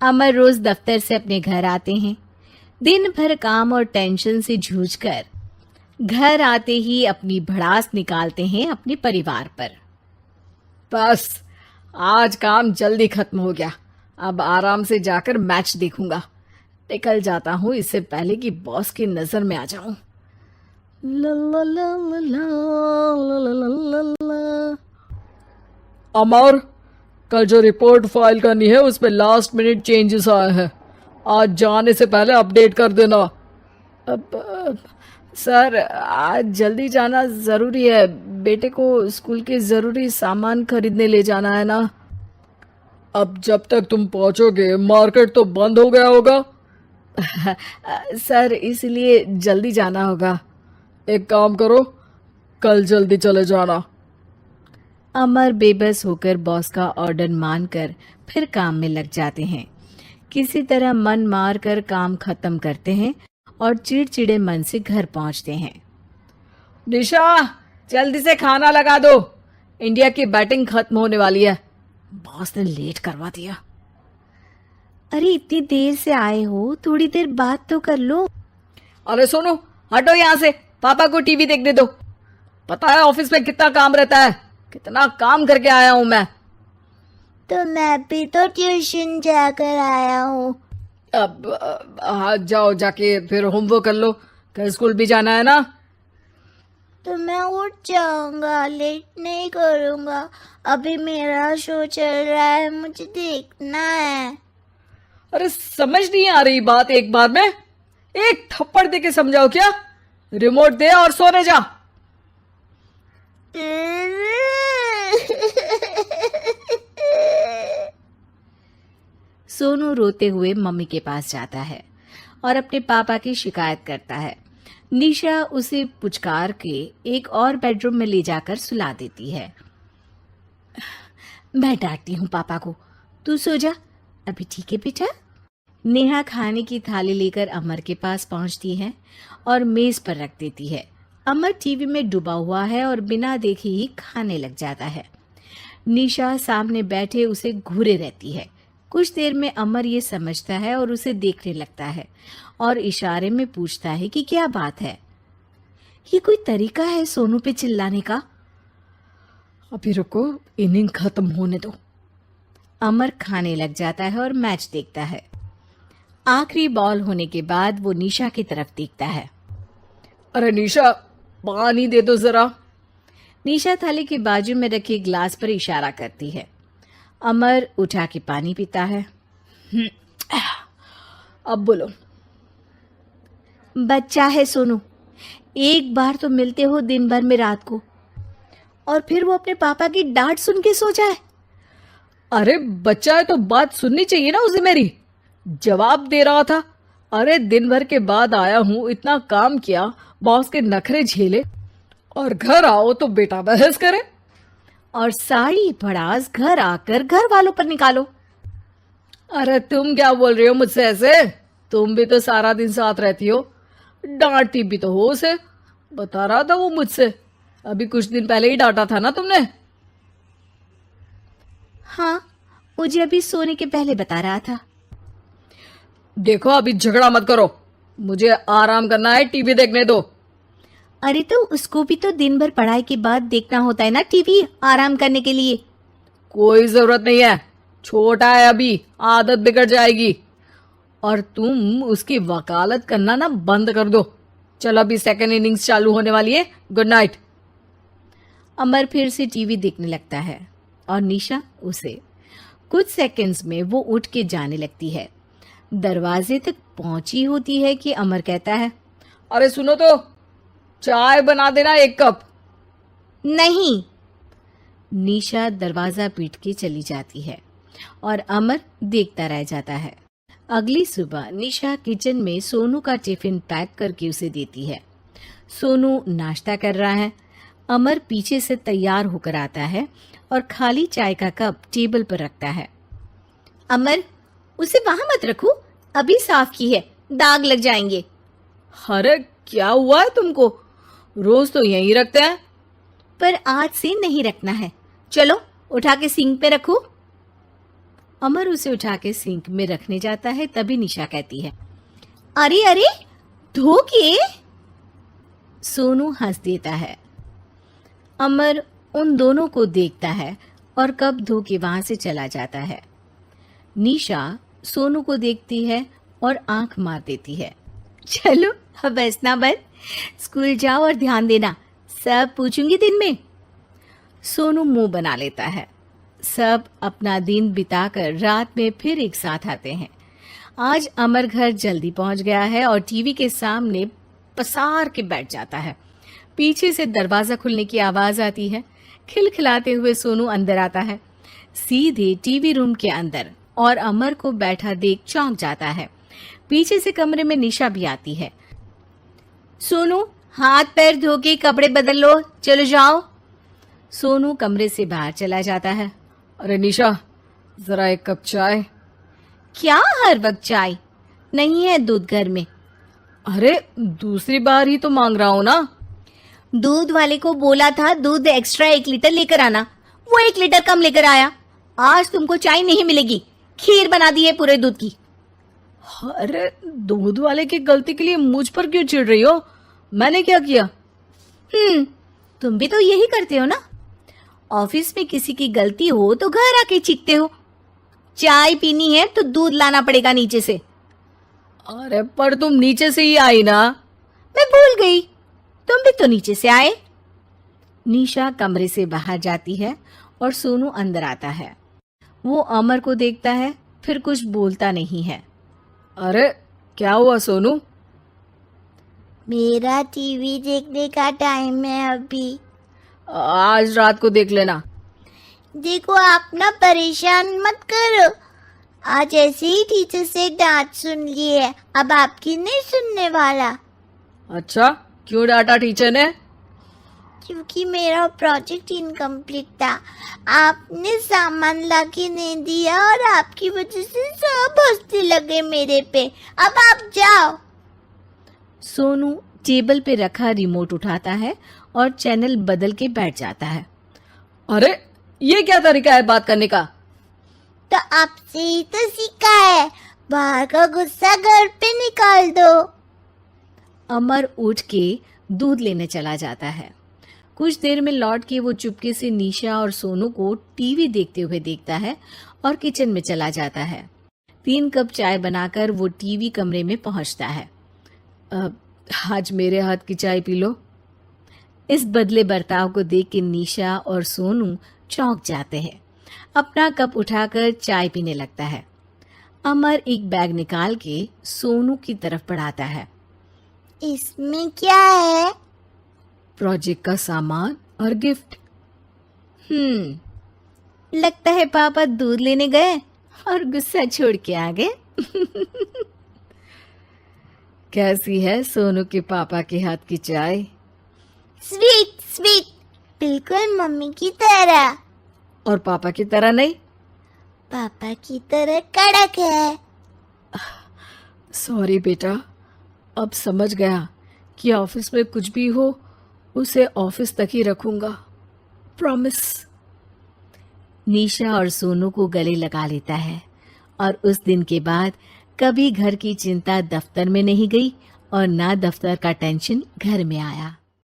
अमर रोज दफ्तर से अपने घर आते हैं। दिन भर काम और टेंशन से जूझकर घर आते ही अपनी भड़ास निकालते हैं अपने परिवार पर। बस आज काम जल्दी खत्म हो गया। अब आराम से जाकर मैच देखूंगा। निकल जाता हूँ इससे पहले कि बॉस की नजर में आ जाऊं। ला ला ला ला ला ला ला ला ला। अमर, कल जो रिपोर्ट फाइल करनी है उसमें लास्ट मिनट चेंजेस आए हैं। आज जाने से पहले अपडेट कर देना। सर, आज जल्दी जाना ज़रूरी है। बेटे को स्कूल के ज़रूरी सामान खरीदने ले जाना है ना। अब जब तक तुम पहुंचोगे मार्केट तो बंद हो गया होगा। सर, इसलिए जल्दी जाना होगा। एक काम करो, कल जल्दी चले जाना। अमर बेबस होकर बॉस का ऑर्डर मानकर फिर काम में लग जाते हैं। किसी तरह मन मार कर काम खत्म करते हैं और चिड़चिड़े मन से घर पहुंचते हैं। निशा, जल्दी से खाना लगा दो। इंडिया की बैटिंग खत्म होने वाली है। बॉस ने लेट करवा दिया। अरे इतनी देर से आए हो, थोड़ी देर बात तो कर लो। अरे सुनो, हटो यहाँ से। पापा को टीवी देखने दो। पता है ऑफिस में कितना काम रहता है। कितना काम करके आया हूँ मैं। तो मैं भी तो ट्यूशन जाकर आया हूँ। अब हाँ, जाओ जाके फिर होमवर्क कर लो। कल स्कूल भी जाना है ना। तो मैं उठ जाऊंगा, लेट नहीं करूंगा। अभी मेरा शो चल रहा है, मुझे देखना है। अरे समझ नहीं आ रही बात एक बार में। एक थप्पड़ दे के समझाओ क्या। रिमोट दे और सोने जा। सोनू रोते हुए मम्मी के पास जाता है और अपने पापा की शिकायत करता है। निशा उसे पुचकार के एक और बेडरूम में ले जाकर सुला देती है। मैं डांटती हूँ पापा को, तू सो जा अभी, ठीक है बेटा। नेहा खाने की थाली लेकर अमर के पास पहुंचती है और मेज पर रख देती है। अमर टीवी में डूबा हुआ है और बिना देखे ही खाने लग जाता है। निशा सामने बैठे उसे घूरे रहती है। कुछ देर में अमर ये समझता है और उसे देखने लगता है और इशारे में पूछता है कि क्या बात है। ये कोई तरीका है सोनू पे चिल्लाने का? अभी रुको, इनिंग खत्म होने दो। अमर खाने लग जाता है और मैच देखता है। आखिरी बॉल होने के बाद वो निशा की तरफ देखता है। अरे निशा, पानी दे दो जरा। निशा थाली के बाजू में रखे ग्लास पर इशारा करती है। अमर उठा के पानी पीता है। अब बोलो। बच्चा है सोनू, एक बार तो मिलते हो दिन भर में रात को, और फिर वो अपने पापा की डांट सुन के सो जाए। अरे बच्चा है तो बात सुननी चाहिए ना उसे मेरी। जवाब दे रहा था। अरे दिन भर के बाद आया हूँ, इतना काम किया, बॉस के नखरे झेले, और घर आओ तो बेटा बहस करे। और सारी भड़ास घर आकर घर वालों पर निकालो। अरे तुम क्या बोल रही हो मुझसे ऐसे? तुम भी तो सारा दिन साथ रहती हो। डांटती भी तो हो उसे। बता रहा था वो मुझसे। अभी कुछ दिन पहले ही डांटा था ना तुमने। हाँ, मुझे अभी सोने के पहले बता रहा था। देखो, अभी झगड़ा मत करो। मुझे आराम करना है, टीवी देखने दो। अरे तो उसको भी तो दिन भर पढ़ाई के बाद देखना होता है ना टीवी, आराम करने के लिए। कोई जरूरत नहीं है, छोटा है अभी, आदत बिगड़ जाएगी। और तुम उसकी वकालत करना ना बंद कर दो। चलो, अभी सेकंड इनिंग्स चालू होने वाली है। Good night. अमर फिर से टीवी देखने लगता है और निशा उसे। कुछ सेकंड्स में वो उठ के जाने लगती है। दरवाजे तक पहुंची होती है कि अमर कहता है, अरे सुनो तो, चाय बना देना 1 कप। नहीं। निशा दरवाजा पीट के चली जाती है और अमर देखता रह जाता है। अगली सुबह निशा किचन में सोनू का टिफिन पैक करके उसे देती है। सोनू नाश्ता कर रहा है। अमर पीछे से तैयार होकर आता है और खाली चाय का कप टेबल पर रखता है। अमर, उसे वहां मत रखो, अभी साफ की है, दाग लग जाएंगे। अरे क्या हुआ है तुमको? रोज तो यहीं रखते हैं। पर आज से नहीं रखना है। चलो उठा के सिंक पे रखो। अमर उसे उठा के सिंक में रखने जाता है, तभी निशा कहती है, अरे अरे धो के। सोनू हंस देता है। अमर उन दोनों को देखता है और कप धो के वहां से चला जाता है। निशा सोनू को देखती है और आंख मार देती है। चलो अब हंसना बंद, स्कूल जाओ और ध्यान देना, सब पूछूंगी दिन में। सोनू मुंह बना लेता है। सब अपना दिन बिताकर रात में फिर एक साथ आते हैं। आज अमर घर जल्दी पहुंच गया है और टीवी के सामने पसार के बैठ जाता है। पीछे से दरवाजा खुलने की आवाज आती है। खिलखिलाते हुए सोनू अंदर आता है, सीधे टीवी रूम के अंदर, और अमर को बैठा देख चौंक जाता है। पीछे से कमरे में निशा भी आती है। सोनू हाथ पैर धो के कपड़े बदल लो, चलो जाओ। सोनू कमरे से बाहर चला जाता है। अरे निशा, जरा एक कप चाय। क्या हर वक्त चाय? नहीं है दूध घर में। अरे दूसरी बार ही तो मांग रहा हूं ना। दूध वाले को बोला था दूध एक्स्ट्रा 1 लीटर लेकर आना, वो 1 लीटर कम लेकर आया। आज तुमको चाय नहीं मिलेगी, खीर बना दी है पूरे दूध की। अरे दूध वाले की गलती के लिए मुझ पर क्यों चिढ़ रही हो? मैंने क्या किया? तुम भी तो यही करते हो ना। ऑफिस में किसी की गलती हो तो घर आके चीखते हो। चाय पीनी है तो दूध लाना पड़ेगा नीचे से। अरे पर तुम नीचे से ही आई ना। मैं भूल गई, तुम भी तो नीचे से आए। निशा कमरे से बाहर जाती है और सोनू अंदर आता है। वो अमर को देखता है, फिर कुछ बोलता नहीं है। अरे क्या हुआ सोनू? मेरा टीवी देखने का टाइम है अभी। आज रात को देख लेना। देखो आप ना परेशान मत करो। आज ऐसे ही टीचर से डांट सुन ली है, अब आपकी नहीं सुनने वाला। अच्छा, क्यों डांटा टीचर ने? क्योंकि मेरा प्रोजेक्ट इनकम्प्लीट था। आपने सामान लाके नहीं दिया और आपकी वजह से सब हंसने लगे मेरे पे। अब आप जाओ। सोनू टेबल पे रखा रिमोट उठाता है और चैनल बदल के बैठ जाता है। अरे ये क्या तरीका है बात करने का? तो आपसे ही तो सीखा है। बाहर का गुस्सा घर पे निकाल दो। अमर उठ के दूध लेने चला जाता है। कुछ देर में लौट के वो चुपके से निशा और सोनू को टीवी देखते हुए देखता है और किचन में चला जाता है। 3 कप चाय बनाकर वो टीवी कमरे में पहुंचता है। आज मेरे हाथ की चाय पी लो। इस बदले बर्ताव को देख के निशा और सोनू चौंक जाते हैं। अपना कप उठाकर चाय पीने लगता है। अमर एक बैग निकाल के सोनू की तरफ बढ़ाता है। इसमें क्या है? प्रोजेक्ट का सामान और गिफ्ट। लगता है पापा दूध लेने गए और गुस्सा छोड़ के आ गए। कैसी है सोनू के पापा के हाथ की चाय? स्वीट स्वीट, बिल्कुल मम्मी की तरह। और पापा की तरह नहीं? पापा की तरह कड़क है। सॉरी बेटा, अब समझ गया कि ऑफिस में कुछ भी हो उसे ऑफिस तक ही रखूंगा, प्रॉमिस। निशा और सोनू को गले लगा लेता है और उस दिन के बाद कभी घर की चिंता दफ्तर में नहीं गई और ना दफ्तर का टेंशन घर में आया।